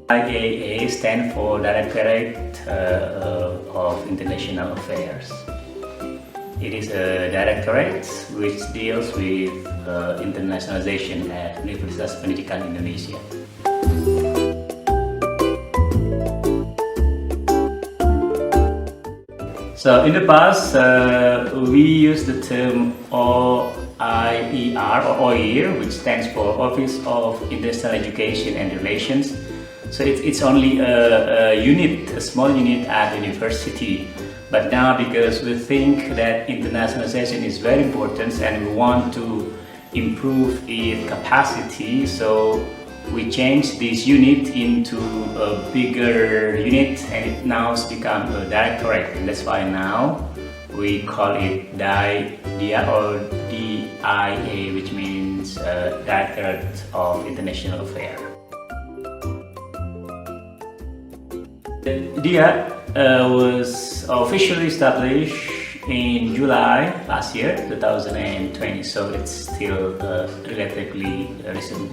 IAA stands for Directorate of International Affairs. It is a directorate which deals with internationalization at Universitas Pendidikan Indonesia. So in the past, we used the term OIER or OIR, which stands for Office of International Education and Relations. So it's only a unit, a small unit at the university. But now, because we think that internationalization is very important and we want to improve its capacity, so we changed this unit into a bigger unit, and it now has become a directorate, and that's why now we call it DIA or DIA, which means Directorate of International Affairs. DIA was officially established in July last year, 2020, so it's still relatively recent.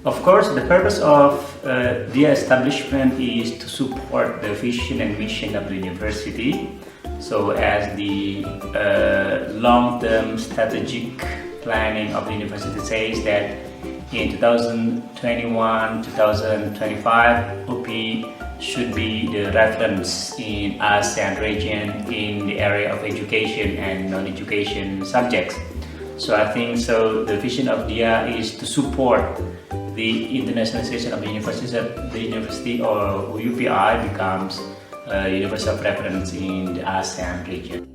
Of course, the purpose of the establishment is to support the vision and mission of the university. So as the long-term strategic planning of the university says that in 2021-2025, UP should be the reference in ASEAN region in the area of education and non-education subjects. So I think the vision of DIA is to support the internationalization of the university or UPI becomes a university of reference in the ASEAN region.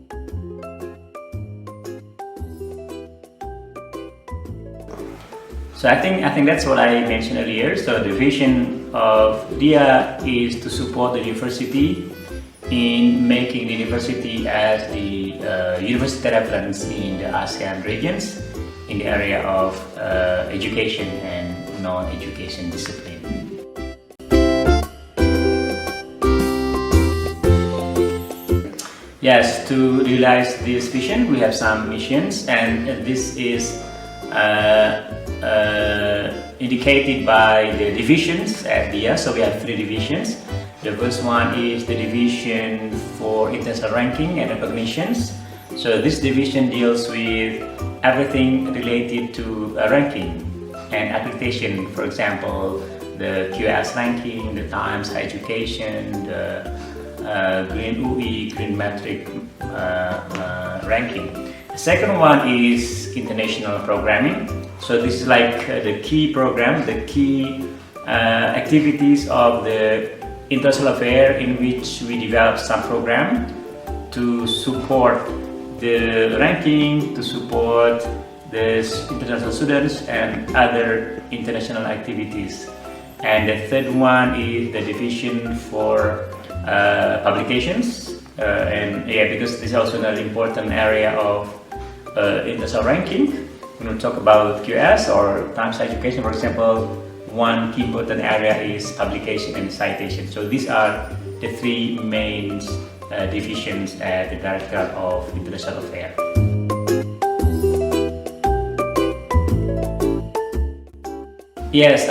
So I think that's what I mentioned earlier. So the vision of DIA is to support the university in making the university as the university reference in the ASEAN regions in the area of education and non-education discipline. Yes, to realize this vision, we have some missions, and this is indicated by the divisions at DIA. So we have 3 divisions. The first one is the division for international ranking and recognitions. So this division deals with everything related to ranking and accreditation. For example, the QS ranking, the Times Higher Education, the Green UI, Green Metric ranking. The second one is international programming. So this is like the key program, the key activities of the international affair in which we develop some program to support the ranking, to support the international students and other international activities. And the third one is the division for publications, because this is also an important area of international ranking. When we talk about QS or Times Education, for example, one key important area is publication and citation. So these are the 3 main divisions at the Directorate of International Affairs. Yes,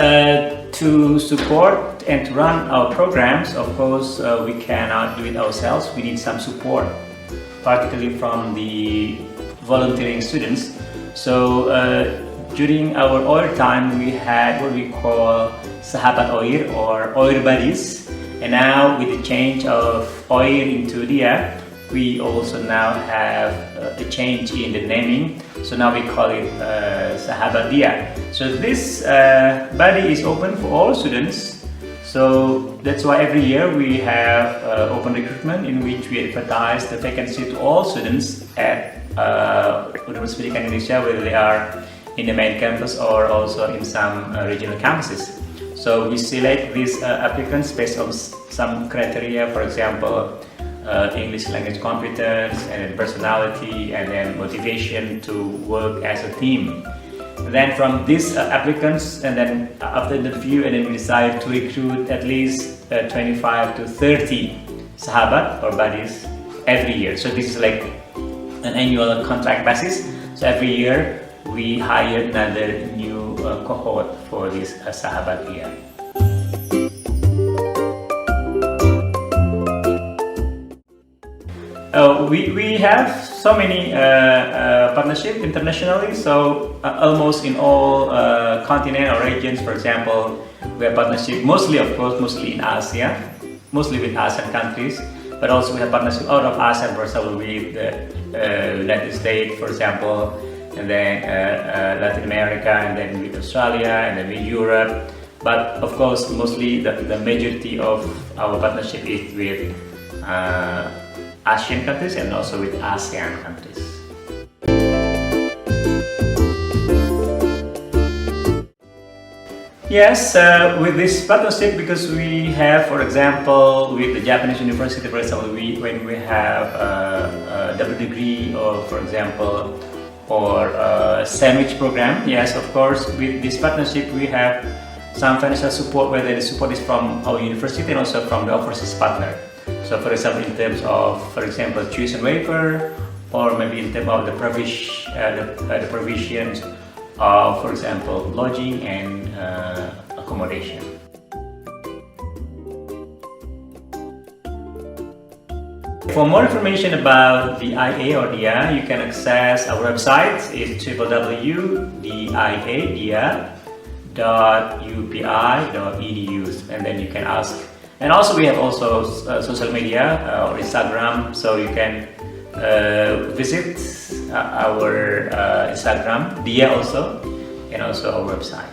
to support and to run our programs, of course, we cannot do it ourselves. We need some support, particularly from the volunteering students. So during our OIR time, we had what we call Sahabat OIR or OIR Buddies. And now with the change of OIR into DIA, we also now have a change in the naming. So now we call it Sahabat DIA. So this body is open for all students. So that's why every year we have open recruitment in which we advertise the vacancy to all students at Universitas Pendidikan Indonesia, whether they are in the main campus or also in some regional campuses. So we select these applicants based on some criteria, for example, English language competence and personality and then motivation to work as a team. And then from these applicants, and then after the interview, and then we decide to recruit at least 25 to 30 sahabat or buddies every year. So this is like an annual contract basis. So every year we hired another new cohort for this Sahabat Dia. We have so many partnerships internationally, so almost in all continent or regions. For example, we have partnership mostly in Asia, mostly with ASEAN countries, but also we have partnership out of ASEAN, for example, with the United States, for example, and then Latin America, and then with Australia, and then with Europe. But of course, mostly the majority of our partnership is with Asian countries and also with ASEAN countries. Yes, with this partnership, because we have, for example, with the Japanese university, for example, when we have a double degree, or for example, or a sandwich program, yes, of course, with this partnership, we have some financial support, whether the support is from our university and also from the overseas partner. So, for example, in terms of, for example, tuition waiver, or maybe in terms of the provisions of, for example, lodging and accommodation. For more information about the IA or DIA, you can access our website. It's www.dia.upi.edu, and then you can ask. And also we have also social media or Instagram, so you can visit our Instagram, DIA also, and also our website.